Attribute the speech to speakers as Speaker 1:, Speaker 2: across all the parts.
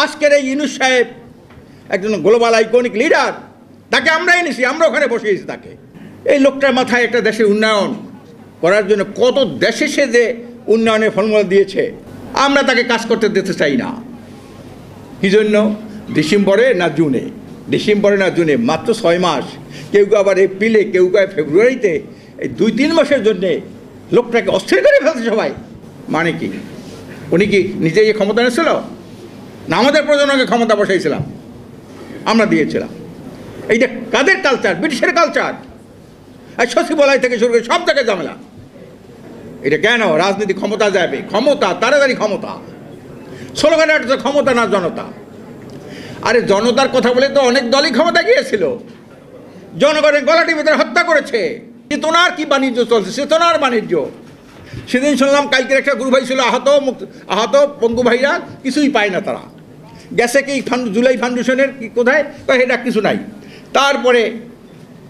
Speaker 1: আজকের এই ইউনূস সাহেব একজন গ্লোবাল আইকনিক লিডার, তাকে আমরা এনেছি, আমরা ওখানে বসিয়েছি তাকে। এই লোকটার মাথায় একটা দেশের উন্নয়ন করার জন্য কত দেশে সে যে উন্নয়নের ফর্মুলা দিয়েছে, আমরা তাকে কাজ করতে দিতে চাই না। কী জন্য? ডিসেম্বরে না জুনে, মাত্র 6 মাস, কেউ কেউ আবার এপ্রিলে, কেউ কেউ ফেব্রুয়ারিতে, এই 2-3 মাসের জন্যে লোকটাকে অস্থির করে ফেলছে সবাই। মানে কি? উনি কি নিজেই ক্ষমতা এনেছিল না আমাদের প্রজন্মকে ক্ষমতা বসাইছিলাম, আমরা দিয়েছিলাম? এইটা কাদের কালচার? ব্রিটিশের কালচার। আর সচিবালয় থেকে শুরু করে সব জায়গায় ঝামেলা। এটা কেন? রাজনীতি ক্ষমতা যাবে, ক্ষমতা তাড়াতাড়ি ক্ষমতা, স্লোগানে ক্ষমতা না জনতা। আরে জনতার কথা বলে তো অনেক দলই ক্ষমতা গিয়েছিল, জনগণের গলাটি ভিতরে হত্যা করেছে। চেতনার কি বাণিজ্য চলছে? চেতনার বাণিজ্য। সেদিন শুনলাম কালকের একটা গ্রুপ ভাই ছিল আহত পঙ্গু ভাইরা, কিছুই পায় না তারা। গেছে কি জুলাই ফাউন্ডেশনের কি কোথায়, এটা কিছু নাই। তারপরে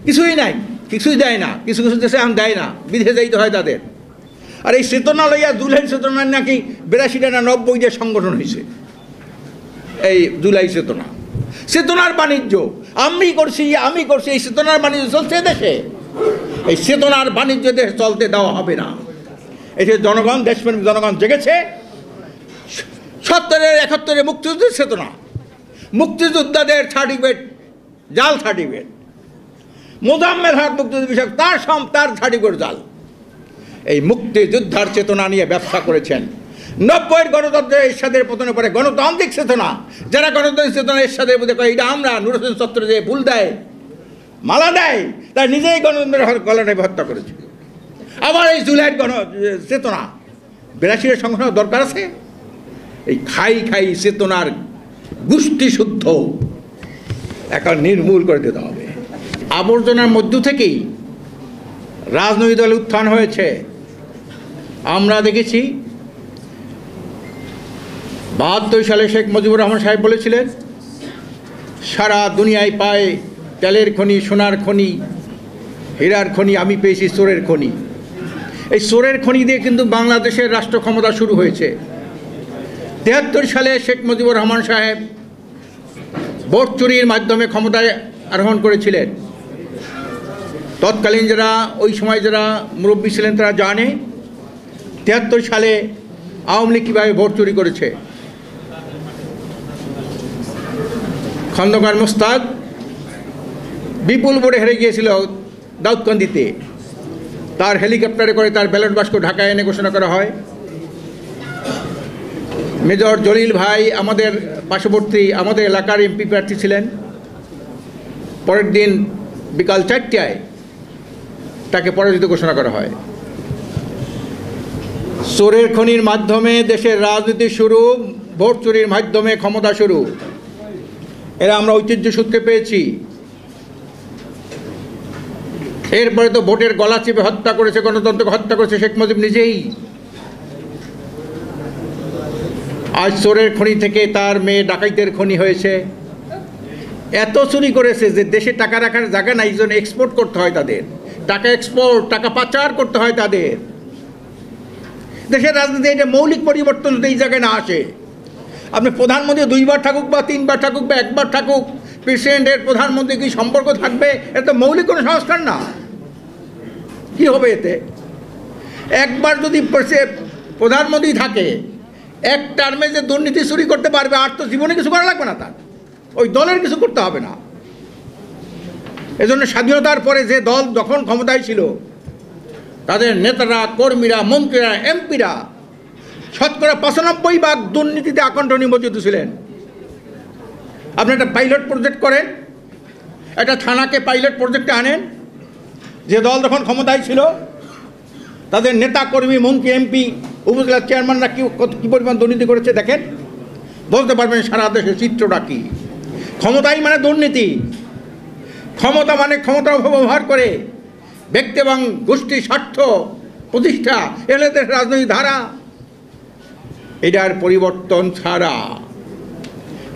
Speaker 1: কিছুই নাই, কিছুই দেয় না, কিছু কিছু দেশে এখন দেয় না, বিদেশে যাইতে হয় তাদের। আর এই চেতনা লইয়া জুলাই চেতনার নাকি 82টা না 90টা সংগঠন হয়েছে। এই জুলাই চেতনার বাণিজ্য আমি করছি, এই চেতনার বাণিজ্য চলছে দেশে। এই চেতনার বাণিজ্য দেশ চলতে দেওয়া হবে না। এটি জনগণ, দেশপ্রেমিক জনগণ জেগেছে। 70-71 মুক্তিযুদ্ধের চেতনা, মুক্তিযোদ্ধাদের সার্টিফিকেট, জাল সার্টিফিকেট। মোজাম্মেল হক মুক্তিযুদ্ধ বিষয়ক তার সার্টিফিকেট জাল। এই মুক্তিযোদ্ধার চেতনা নিয়ে ব্যবসা করেছেন। 90-এর গণতন্ত্রের এরশাদের পতনের পরে গণতান্ত্রিক চেতনা, যারা গণতান্ত্রিক চেতনা এরশাদের মধ্যে কয় এটা আমরা, নুর হোসেন চত্বরে যে ফুল দেয়, মালা দেয়, তার নিজেই গণতন্ত্রের গলাটাই হত্যা করেছে। আবার এই জুলাইয়ের চেতনা 82-এর সংগঠন দরকার আছে। এই খাই চেতনার গোষ্ঠী শুদ্ধ এখন নির্মূল করে দিতে হবে। আবর্জনার মধ্য থেকেই রাজনৈতিক দল উত্থান হয়েছে। আমরা দেখেছি 72 সালে শেখ মুজিবুর রহমান সাহেব বলেছিলেন, সারা দুনিয়ায় পায় তেলের খনি, সোনার খনি, হীরার খনি, আমি পেয়েছি চোরের খনি। এই চোরের খনি দিয়ে কিন্তু বাংলাদেশের রাষ্ট্র ক্ষমতা শুরু হয়েছে। 73 সালে শেখ মুজিবুর রহমান সাহেব ভোট চুরির মাধ্যমে ক্ষমতায় আরোহণ করেছিলেন। তৎকালীন যারা ওই সময় যারা মুরব্বী ছিলেন তারা জানে 73 সালে আওয়ামী লীগ কীভাবে ভোট চুরি করেছে। খন্দকার মোস্তাক বিপুল ভোটে হেরে গিয়েছিল দাউদকান্দিতে। তার হেলিকপ্টারে করে তার ব্যালট বাক্স ঢাকায় এনে ঘোষণা করা হয়। মেজর জলিল ভাই আমাদের পার্শ্ববর্তী আমাদের এলাকার এমপি প্রার্থী ছিলেন। পরের দিন বিকাল 4টায় তাকে পরাজিত ঘোষণা করা হয়। চোরের খনির মাধ্যমে দেশের রাজনীতি শুরু, ভোট চুরির মাধ্যমে ক্ষমতা শুরু। এরা আমরা ঐতিহ্য সূত্রে পেয়েছি। এরপরে তো ভোটের গলা চেপে হত্যা করেছে, গণতন্ত্রকে হত্যা করেছে শেখ মুজিব নিজেই। আজ চোরের খনি থেকে তার মেয়ে ডাকাইতের খনি হয়েছে। এত চুরি করেছে যে দেশে টাকা রাখার জায়গা নাই, জন্য এক্সপোর্ট করতে হয় তাদের, টাকা এক্সপোর্ট, টাকা পাচার করতে হয় তাদের। দেশের রাজনীতি এটা মৌলিক পরিবর্তন এই জায়গায় না আসে। আপনি প্রধানমন্ত্রী 2বার থাকুক বা 3বার থাকুক বা 1বার থাকুক, প্রেসিডেন্টের প্রধানমন্ত্রী কি সম্পর্ক থাকবে? এটা তো মৌলিক কোনো সংস্কার না। কি হবে এতে? একবার যদি প্রধানমন্ত্রী থাকে, এক টার্মে যে দুর্নীতি চুরি করতে পারবে, আর তো জীবনে কিছু করা লাগবে না, তার ওই দলের কিছু করতে হবে না। এজন্য স্বাধীনতার পরে যে দল যখন ক্ষমতায় ছিল, তাদের নেতারা, কর্মীরা, মন্ত্রীরা, এমপিরা 95% দুর্নীতিতে আকণ্ঠ নিমজ্জিত ছিলেন। আপনি একটা পাইলট প্রজেক্ট করেন, একটা থানাকে পাইলট প্রজেক্টে আনেন। যে দল যখন ক্ষমতায় ছিল তাদের নেতা, কর্মী, মন্ত্রী, এমপি, উপজেলার চেয়ারম্যানরা কী পরিমাণ দুর্নীতি করেছে দেখেন, বলতে পারবেন সারা দেশের চিত্রটা কী। ক্ষমতাই মানে দুর্নীতি, ক্ষমতা মানে ক্ষমতার অপব্যবহার করে ব্যক্তি এবং গোষ্ঠী স্বার্থ প্রতিষ্ঠা, এলাদের রাজনৈতিক ধারা। এটার পরিবর্তন ছাড়া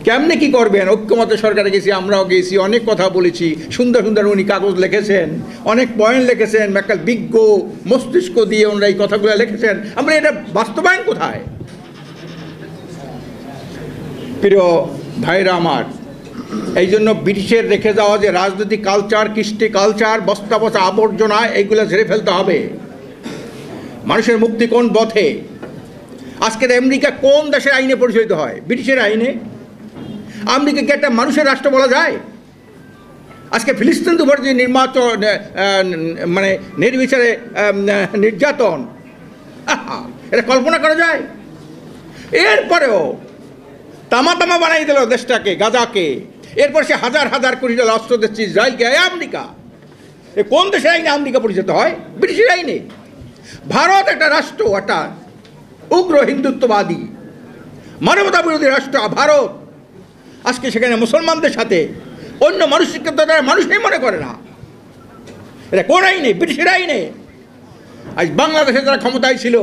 Speaker 1: কেমনে কি করবেন? ঐক্যমত্য সরকারে গেছি, আমরাও গেছি, অনেক কথা বলেছি, সুন্দর সুন্দর উনি কাগজ লিখেছেন, অনেক পয়েন্ট লিখেছেন, একটা বিজ্ঞ মস্তিষ্ক দিয়ে ওনারা এই কথাগুলো লিখেছেন। আমরা এটা বাস্তবায়ন কোথায়? প্রিয় ভাইরা আমার, এই জন্য ব্রিটিশের রেখে যাওয়া যে রাজনৈতিক কালচার, কৃষ্টি কালচার, বস্তা বস্তা আবর্জনা, এইগুলো ঝেড়ে ফেলতে হবে। মানুষের মুক্তি কোন পথে? আজকের আমেরিকা কোন দেশের আইনে পরিচালিত হয়? ব্রিটিশের আইনে। আমেরিকাকে একটা মানুষের রাষ্ট্র বলা যায়? আজকে ফিলিস্তিন উপর যে মানে নির্বিচারে নির্যাতন, এটা কল্পনা করা যায়? এরপরেও তামা তামা বানাই দিল দেশটাকে, গাজাকে। এরপর সে হাজার হাজার কোটি ডলার অস্ত্র দিচ্ছে ইসরায়েলকে। আমেরিকা, এ কোন দেশের আইনে আমেরিকা পরিচিত হয়? ব্রিটিশের আইনে। ভারত একটা রাষ্ট্র, একটা উগ্র হিন্দুত্ববাদী মানবতা বিরোধী রাষ্ট্র ভারত। আজকে সেখানে মুসলমানদের সাথে অন্য মানুষকে তারা মানুষই মনে করে না। এটা কোন আইনে? ব্রিটিশের আইনে। আজ বাংলাদেশে যারা ক্ষমতায় ছিল,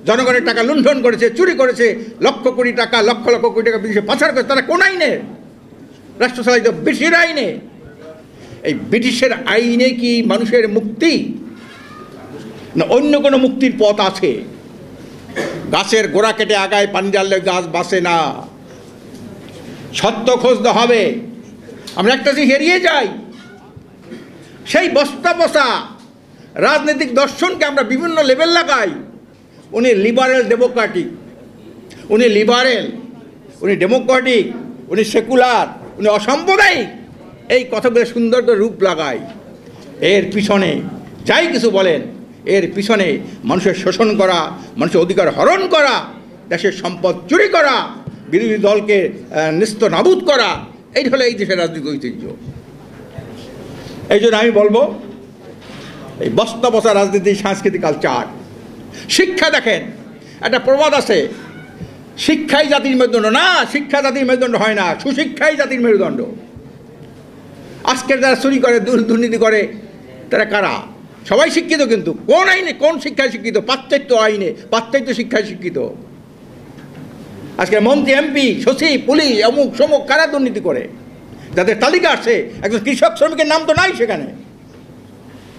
Speaker 1: জনগণের টাকা লুণ্ঠন করেছে, চুরি করেছে, লক্ষ কোটি টাকা, লক্ষ লক্ষ কোটি টাকা বিদেশে পাচার করেছে, তারা কোন আইনে রাষ্ট্র চালিত? ব্রিটিশের আইনে। এই ব্রিটিশের আইনে কি মানুষের মুক্তি, না অন্য কোনো মুক্তির পথ আছে? গাছের গোড়া কেটে আগায় পানি ঢাললে গাছ বাঁচে না। সত্য খুঁজতে হবে। আমরা একটা জিনিস এড়িয়ে যাই, সেই বস্তা বসা রাজনৈতিক দর্শনকে আমরা বিভিন্ন লেভেল লাগাই। উনি লিবারেল ডেমোক্রেটিক, উনি লিবারেল, উনি ডেমোক্রেটিক, উনি সেকুলার, উনি অসাম্প্রদায়িক, এই কথাগুলো সুন্দর করে রূপ লাগায়। এর পিছনে যাই কিছু বলেন, এর পিছনে মানুষের শোষণ করা, মানুষের অধিকার হরণ করা, দেশের সম্পদ চুরি করা, বিরোধী দলকে নিস্তানাবুদ করা, এই হলো এই দেশের রাজনৈতিক ঐতিহ্য। এই জন্য আমি বলবো, এই বস্তা বসা রাজনীতি, সাংস্কৃতিক কালচার। শিক্ষা দেখেন, একটা প্রবাদ আছে, শিক্ষাই জাতির মেরুদণ্ড। না, শিক্ষা জাতির মেরুদণ্ড হয় না, সুশিক্ষাই জাতির মেরুদণ্ড। আজকের যারা চুরি করে, দুর্নীতি করে, তারা কারা? সবাই শিক্ষিত, কিন্তু কোন আইনে, কোন শিক্ষায় শিক্ষিত? পাশ্চাত্য আইনে, পাশ্চাত্য শিক্ষায় শিক্ষিত। আজকে মন্ত্রী, এমপি, সচিব, পুলিশ, অমুক সমুক, কারা দুর্নীতি করে? যাদের তালিকা আসছে, একজন কৃষক শ্রমিকের নাম তো নাই সেখানে,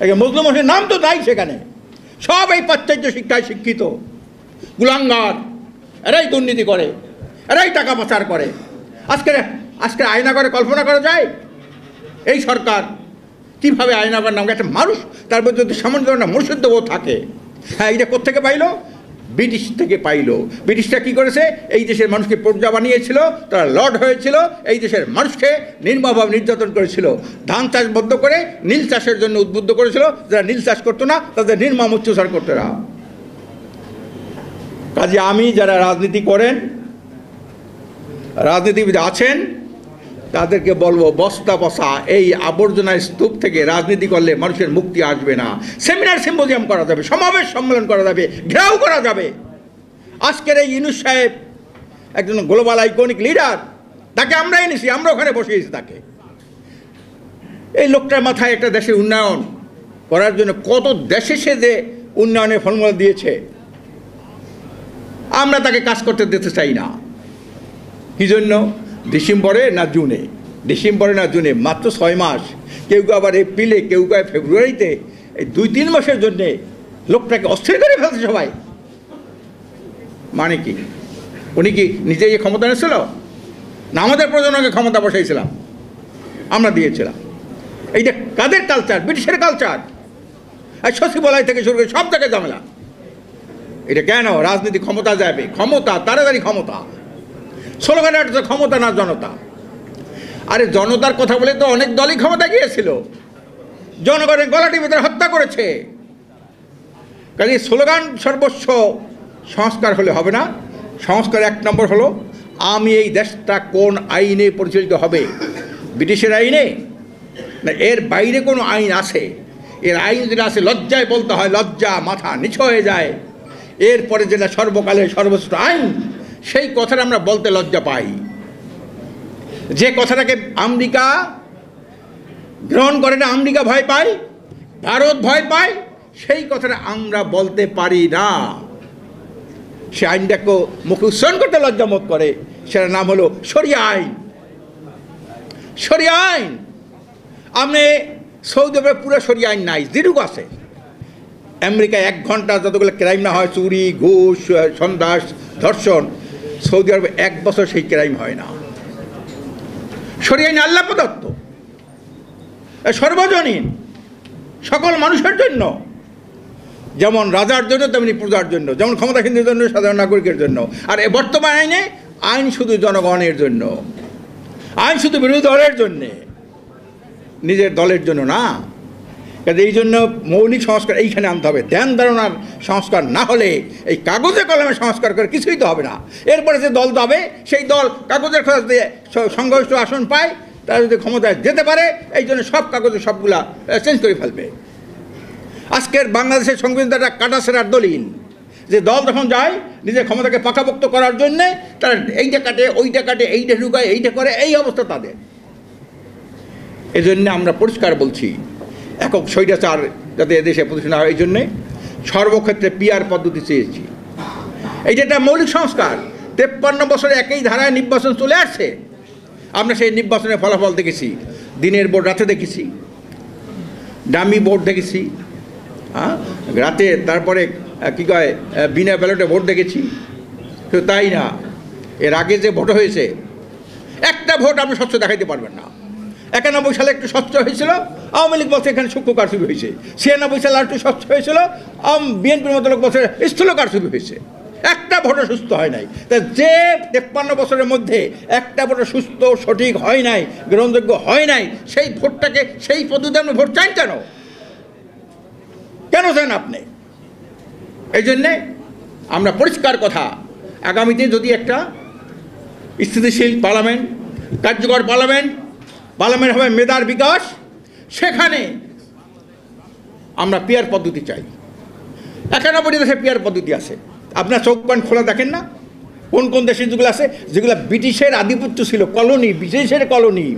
Speaker 1: একজন মুসলিম মানুষের নাম তো নাই সেখানে। সব এই পাশ্চাত্য শিক্ষায় শিক্ষিত কুলাঙ্গার, এরাই দুর্নীতি করে, এরাই টাকা পাচার করে। আজকে আয়নাগরে কল্পনা করা যায় এই সরকার কীভাবে আয়নাগর নামকে একটা মানুষ, তার মধ্যে যদি সামান্য ধরনের মনুষ্যত্ববোধ থাকে। হ্যাঁ, এইটা কোত্থেকে পাইলো? ব্রিটিশ থেকে পাইলো। ব্রিটিশরা কী করেছে? এই দেশের মানুষকে প্রজা বানিয়েছিল, তারা লর্ড হয়েছিল, এই দেশের মানুষকে নির্মমভাবে নির্যাতন করেছিল। ধান চাষ বন্ধ করে নীল চাষের জন্য উদ্বুদ্ধ করেছিল। যারা নীল চাষ করতো না, তাদের নির্মম অত্যাচার করতো না। কাজে আমি, যারা রাজনীতি করেন, রাজনীতিবিদ আছেন, তাদেরকে বলবো, বস্তা বসা এই আবর্জনার স্তূপ থেকে রাজনীতি করলে মানুষের মুক্তি আসবে না। সেমিনার, সিম্পোজিয়াম করা যাবে, সমাবেশ সম্মেলন করা যাবে, ঘেরাও করা যাবে। আজকের এই ইউনূস সাহেব একজন গ্লোবাল আইকনিক লিডার, তাকে আমরা এনেছি, আমরা ওখানে বসিয়েছি তাকে। এই লোকটার মাথায় একটা দেশের উন্নয়ন করার জন্য কত দেশে সে যে উন্নয়নের ফর্মুলা দিয়েছে, আমরা তাকে কাজ করতে দিতে চাই না। কী জন্য? ডিসেম্বরে না জুনে, ডিসেম্বরে না জুনে, মাত্র 6 মাস। কেউ কেউ আবার এপ্রিলে, কেউ কেউ ফেব্রুয়ারিতে। এই 2-3 মাসের জন্যে লোকটাকে অস্থির করে ফেলছে সবাই। মানে কি? উনি কি নিজে যে ক্ষমতা এনেছিল, না আমাদের প্রজন্মকে ক্ষমতা বসাইছিলাম, আমরা দিয়েছিলাম? এইটা কাদের কালচার? ব্রিটিশের কালচার। আর সচিবালয় থেকে শুরু করে সব জায়গায় ঝামেলা। এটা কেন? রাজনীতি ক্ষমতা যাবে, ক্ষমতা, তাড়াতাড়ি ক্ষমতা। স্লোগানে একটা ক্ষমতা না জনতা। আরে জনতার কথা বলে তো অনেক দলই ক্ষমতা গিয়েছিল, জনগণের গলাটির ভিতরে হত্যা করেছে। কাজে স্লোগান সর্বস্ব, সংস্কার হলে হবে না। সংস্কার 1 নম্বর হলো, আমি এই দেশটা কোন আইনে পরিচালিত হবে? ব্রিটিশের আইনে, না এর বাইরে কোনো আইন আছে? এর আইন যেটা আছে, লজ্জায় বলতে হয়, লজ্জা, মাথা নিচু হয়ে যায়। এরপরে যেটা সর্বকালের সর্বশ্রেষ্ঠ আইন, সেই কথাটা আমরা বলতে লজ্জা পাই। যে কথাটাকে আমেরিকা গ্রহণ করে না, আমেরিকা ভয় পায়, ভারত ভয় পায়, সেই কথাটা আমরা বলতে পারি না। সে আইনটাকে মুখে উচ্চারণ করতে লজ্জাবোধ করে। সেটার নাম হলো শরিয়া আইন। শরিয়া আইন। আপনি সৌদি আরবে পুরো শরিয়া আইন নাই, যেটুকু আছে। আমেরিকায় 1 ঘন্টা যতগুলো ক্রাইম না হয়, চুরি, ঘুষ, সন্ত্রাস, ধর্ষণ, সৌদি আরবে 1 বছর সেই ক্রাইম হয় না। শরিয়া আইন আল্লাহ প্রদত্ত, সর্বজনীন, সকল মানুষের জন্য, যেমন রাজার জন্য তেমনি প্রজার জন্য, যেমন ক্ষমতাসীনদের জন্য সাধারণ নাগরিকের জন্য। আর এ বর্তমান আইনে আইন শুধু জনগণের জন্য, আইন শুধু বিরোধী দলের জন্যে, নিজের দলের জন্য না। কাজে এই জন্য মৌলিক সংস্কার এইখানে আনতে হবে। ধ্যান ধারণার সংস্কার না হলে এই কাগজে কলমে সংস্কার করে কিছুই তো হবে না। এরপরে যে দল যাবে সেই দল কাগজের খরচ দিয়ে সংখ্যাগরিষ্ঠ আসন পায়, তারা যদি ক্ষমতায় যেতে পারে এই জন্য সব কাগজে সবগুলা চেঞ্জ করে ফেলবে। আজকের বাংলাদেশের সংবিধানটা একটা কাটাছেড়ার দলিল, যে দল যখন যায় নিজের ক্ষমতাকে পাকাপোক্ত করার জন্যে তারা এইটা কাটে, ওইটা কাটে, এইটা ঢুকায়, এইটা করে, এই অবস্থা তাদের। এই জন্যে আমরা পরিষ্কার বলছি, একক স্বৈরাচার যাতে এদেশে প্রতিষ্ঠা না হয় এই জন্যে সর্বক্ষেত্রে পিআর পদ্ধতি চেয়েছি। এইটা একটা মৌলিক সংস্কার। 53 বছরে একই ধারায় নির্বাচন চলে আসছে। আমরা সেই নির্বাচনের ফলাফল দেখেছি, দিনের ভোট রাতে দেখেছি, ডামি ভোট দেখেছি, রাতে, তারপরে কী কয় বিনা ব্যালটে ভোট দেখেছি। তো তাই না, এর আগে যে ভোট হয়েছে একটা ভোট আপনি স্বচ্ছ দেখাইতে পারবেন না। 91 সালে একটু স্বচ্ছ হয়েছিল, আওয়ামী লীগ বলছে এখানে সূক্ষ্ম কারচুপি হয়েছে। 96 সালে একটু স্বচ্ছ হয়েছিল, বিএনপির মতো লোক বলছে স্থূল কারচুপি হয়েছে। একটা ভোটও সুস্থ হয় নাই। তা যে 53 বছরের মধ্যে একটা ভোটও সুস্থ সঠিক হয় নাই, গ্রহণযোগ্য হয় নাই, সেই ভোটটাকে সেই পদ্ধতি আপনি ভোট চান কেন? কেন চান আপনি? এই জন্যে আমরা পরিষ্কার কথা, আগামীতে যদি একটা স্থিতিশীল পার্লামেন্ট, কার্যকর পার্লামেন্ট হবে মেধার বিকাশ, সেখানে আমরা পিআর পদ্ধতি চাই। 91 দেশে পিআর পদ্ধতি আছে। আপনার চোখ কান খোলা দেখেন না, কোন কোন দেশে যেগুলো আছে, যেগুলো ব্রিটিশের আধিপত্য ছিল, কলোনি, ব্রিটিশের কলোনি।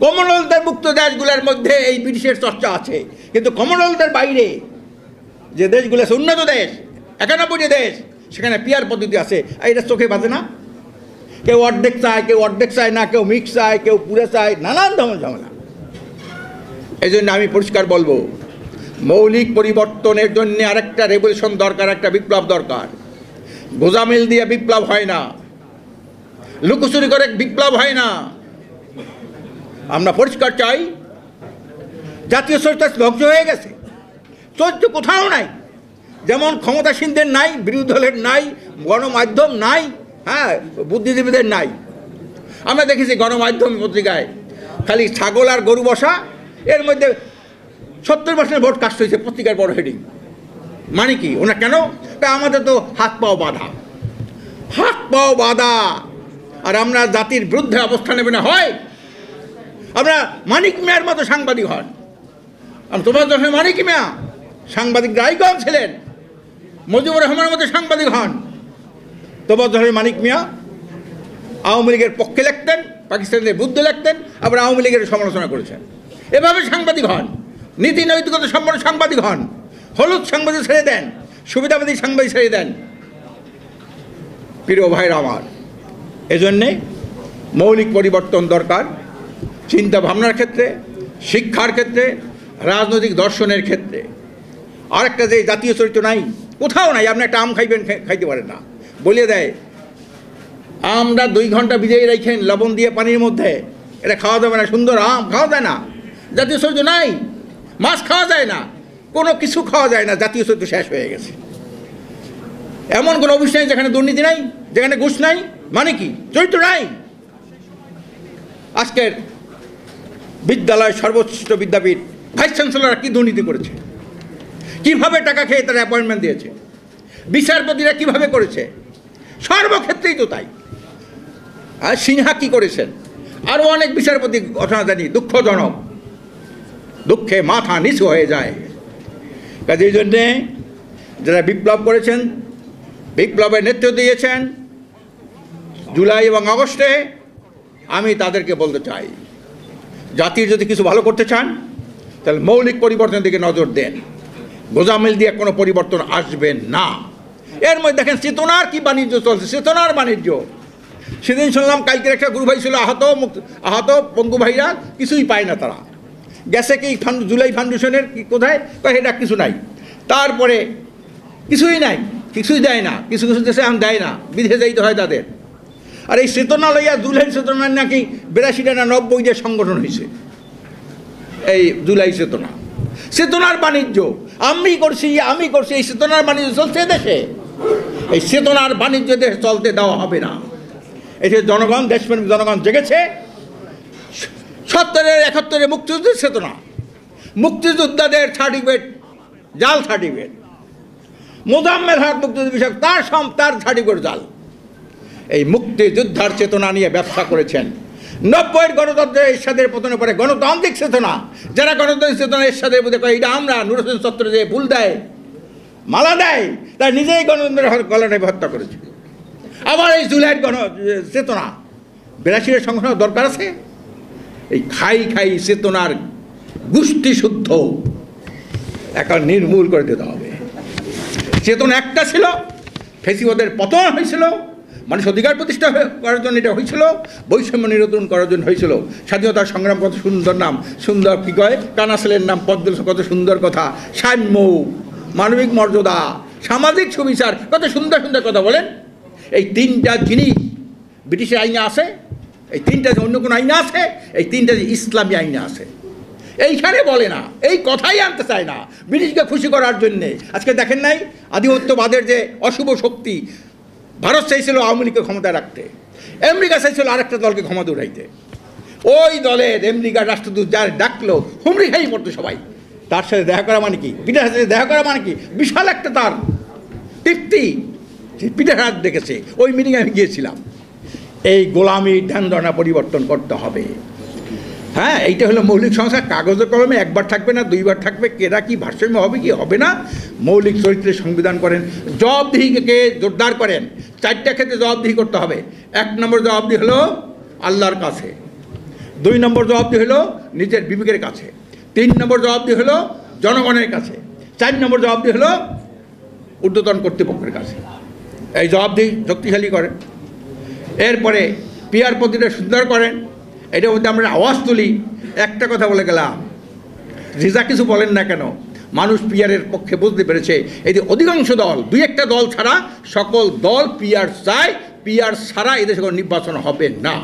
Speaker 1: কমনওয়েলথের মুক্ত দেশগুলোর মধ্যে এই ব্রিটিশের চর্চা আছে, কিন্তু কমনওয়েলথের বাইরে যে দেশগুলো আছে, উন্নত দেশ, 91 দেশ, সেখানে পিআর পদ্ধতি আছে। এটা চোখে বাজে না? কেউ অর্ধেক চায়, কেউ অর্ধেক চায় না, কেউ মিক্স চায়, কেউ পুরে চায়, নানান ধরনের ঝামেলা। এই জন্য আমি পরিষ্কার বলবো, মৌলিক পরিবর্তনের জন্য আরেকটা রেভলিউশন দরকার, একটা বিপ্লব দরকার। গোজামিল দিয়ে বিপ্লব হয় না, লুকোচুরি করে বিপ্লব হয় না। আমরা পরিষ্কার চাই, জাতীয় চরিত্র ধ্বংস হয়ে গেছে, চরিত্র কোথাও নাই। যেমন ক্ষমতাসীনদের নাই, বিরোধী দলের নাই, গণমাধ্যম নাই, হ্যাঁ, বুদ্ধিজীবীদের নাই। আমরা দেখেছি গণমাধ্যম পত্রিকায় খালি ছাগল আর গরু বসা, এর মধ্যে 70% ভোট কাস্ট হয়েছে, পত্রিকার বড় হেডিং। মানে কি? ওনা কেন? আমাদের তো হাত পাও বাঁধা, হাত পাও বাঁধা, আর আমরা জাতির বিরুদ্ধে অবস্থান নেবে না হয়। আমরা মানিক মিয়ার মতো সাংবাদিক হন। তোমার যখন মানিক মিয়া সাংবাদিক রায়গঞ্জ ছিলেন, মুজিবুর রহমানের মতো সাংবাদিক হন। তোমার যখন মানিক মিয়া আওয়ামী লীগের পক্ষে লিখতেন, পাকিস্তানের বিরুদ্ধে লিখতেন, আবার আওয়ামী লীগের সমালোচনা করেছেন। এভাবে সাংবাদিক হন, নীতি নৈতিকতা সম্পন্ন সাংবাদিক হন। হলুদ সাংবাদিক ছেড়ে দেন, সুবিধাবাদী সাংবাদিক ছেড়ে দেন। প্রিয় ভাইরা আমার, এজন্যে মৌলিক পরিবর্তন দরকার, চিন্তা ভাবনার ক্ষেত্রে, শিক্ষার ক্ষেত্রে, রাজনৈতিক দর্শনের ক্ষেত্রে। আরেকটা যে জাতীয় চরিত্র নাই, কোথাও নাই। আপনি একটা আম খাইবেন, খাইতে পারেন না, বলে দেয় আমরা 2 ঘন্টা ভিজিয়ে রাখেন লবণ দিয়ে পানির মধ্যে, এটা খাওয়া যাবে না, সুন্দর আম খাওয়া যায় না। জাতীয় চরিত্র নাই, মাছ খাওয়া যায় না, কোনো কিছু খাওয়া যায় না, জাতীয় চরিত্র শেষ হয়ে গেছে। এমন কোনো অফিস নাই যেখানে দুর্নীতি নাই, যেখানে ঘুষ নাই। মানে কি? চরিত্র নাই। আজকের বিদ্যালয়, সর্বোচ্চ বিদ্যাপীঠ, ভাইস চ্যান্সেলররা কি দুর্নীতি করেছে, কিভাবে টাকা খেয়ে তারা অ্যাপয়েন্টমেন্ট দিয়েছে, বিচারপতিরা কিভাবে করেছে, সর্বক্ষেত্রেই তো তাই। আর সিনহা কি করেছেন, আরও অনেক বিচারপতি ঘটনা জানি, দুঃখজনক, দুঃখে মাথা নিচু হয়ে যায়। কাজে এই জন্যে যারা বিপ্লব করেছেন, বিপ্লবের নেতৃত্ব দিয়েছেন জুলাই এবং আগস্টে, আমি তাদেরকে বলতে চাই, জাতির যদি কিছু ভালো করতে চান তাহলে মৌলিক পরিবর্তনের দিকে নজর দেন। গোজামিল দিয়ে কোনো পরিবর্তন আসবে না। এর মধ্যে দেখেন চেতনার কি বাণিজ্য চলছে, চেতনার বাণিজ্য। সেদিন শুনলাম কালকের একটা গুরু ভাই ছিল আহত পঙ্গু ভাইরা কিছুই পায় না, তারা গেছে কি জুলাই ফাউন্ডেশনের কি কোথায়, এটা কিছু নাই। তারপরে কিছুই নাই, কিছুই দেয় না, কিছু কিছু দেশে দেয় না, বিদেশে যাইতে হয় তাদের। আর এই চেতনা লইয়া জুলাই চেতনা নাকি 82টা না 90টা সংগঠন হয়েছে। এই জুলাই চেতনা, চেতনার বাণিজ্য আমি করছি এই চেতনার বাণিজ্য চলছে দেশে। এই চেতনার বাণিজ্য দেশে চলতে দেওয়া হবে না। এই যে জনগণ, দেশপ্রেমিক জনগণ জেগেছে। 70-71 মুক্তিযুদ্ধের চেতনা, মুক্তিযোদ্ধাদের সার্টিফিকেট জাল সার্টিফিকেট, মোজাম্মেল হক মুক্তিযুদ্ধ বিষয়ক তার সার্টিফিকেট জাল। এই মুক্তিযোদ্ধার চেতনা নিয়ে ব্যবসা করেছেন। 90-এর গণতন্ত্রের এরশাদের পতনের পরে গণতান্ত্রিক চেতনা, যারা গণতান্ত্রিক চেতনা এরশাদের মধ্যে কয় এটা আমরা নূর হোসেন চত্বরে যে ফুল দেয়, মালা দেয়, তারা নিজেই গণতন্ত্রের গলাটাই হত্যা করেছে। আবার এই জুলাইয়ের চেতনা 82-এর সংগঠন দরকার আছে। এই খাই চেতনার গোষ্ঠী শুদ্ধ এখন নির্মূল করে দিতে হবে। চেতনা একটা ছিল, ফেসিবাদের পতন হয়েছিল, মানুষ অধিকার প্রতিষ্ঠা করার জন্য এটা হয়েছিল, বৈষম্য নিরসন করার জন্য হয়েছিল। স্বাধীনতার সংগ্রাম কত সুন্দর নাম, সুন্দর কী কয় কানাসেলের নাম পদ্ম, কত সুন্দর কথা, সাম্য, মানবিক মর্যাদা, সামাজিক সুবিচার, কত সুন্দর সুন্দর কথা বলেন। এই 3টা জিনিস ব্রিটিশের আইনে আছে, এই 3টা যে অন্য কোনো আইনে আছে, এই 3টা যে ইসলামী আইনে আছে। এইখানে বলে না, এই কথাই আনতে চায় না ব্রিটিশকে খুশি করার জন্যে। আজকে দেখেন নাই আধিপত্যবাদের যে অশুভ শক্তি, ভারত চাইছিল আওয়ামী লীগকে ক্ষমতায় রাখতে, আমেরিকা চাইছিল আরেকটা দলকে ক্ষমতা উঠাইতে। ওই দলের আমেরিকার রাষ্ট্রদূত যার ডাকলো হুমড়ি খাই পড়তো সবাই। তার সাথে দেখা করা মানে কি, পিঠার সাথে দেখা করা মানে কি, বিশাল একটা তার তৃপ্তি। পিঠার হাত দেখেছে, ওই মিটিংয়ে আমি গিয়েছিলাম। এই গোলামির ধ্যান ধারণা পরিবর্তন করতে হবে। হ্যাঁ, এইটা হলো মৌলিক সংস্কার। কাগজে কলমে একবার থাকবে না, 2বার থাকবে। কেরা কি ভারসাম্য হবে কি হবে না, মৌলিক চরিত্রের সংবিধান করেন। জবাবদিহিকে জোরদার করেন। 4টা ক্ষেত্রে জবাবদিহি করতে হবে। 1 নম্বর জবাবদিহি হলো আল্লাহর কাছে, 2 নম্বর জবাবদিহি হলো নিজের বিবেকের কাছে, 3 নম্বর জবাবদিহি হলো জনগণের কাছে, 4 নম্বর জবাবদিহি হলো ঊর্ধ্বতন কর্তৃপক্ষের কাছে। এই জবাবদিহি শক্তিশালী করেন। এরপরে পিয়ার পদ্ধতিটা সুন্দর করেন। এটার মধ্যে আমরা আওয়াজ তুলি। একটা কথা বলে গেলাম, রিজা কিছু বলেন না কেন, মানুষ পিয়ারের পক্ষে বুঝতে পেরেছে। এই যে অধিকাংশ দল, 2-1টা দল ছাড়া সকল দল পিয়ার চায়। পিয়ার ছাড়া এদেশে কোনো নির্বাচন হবে না।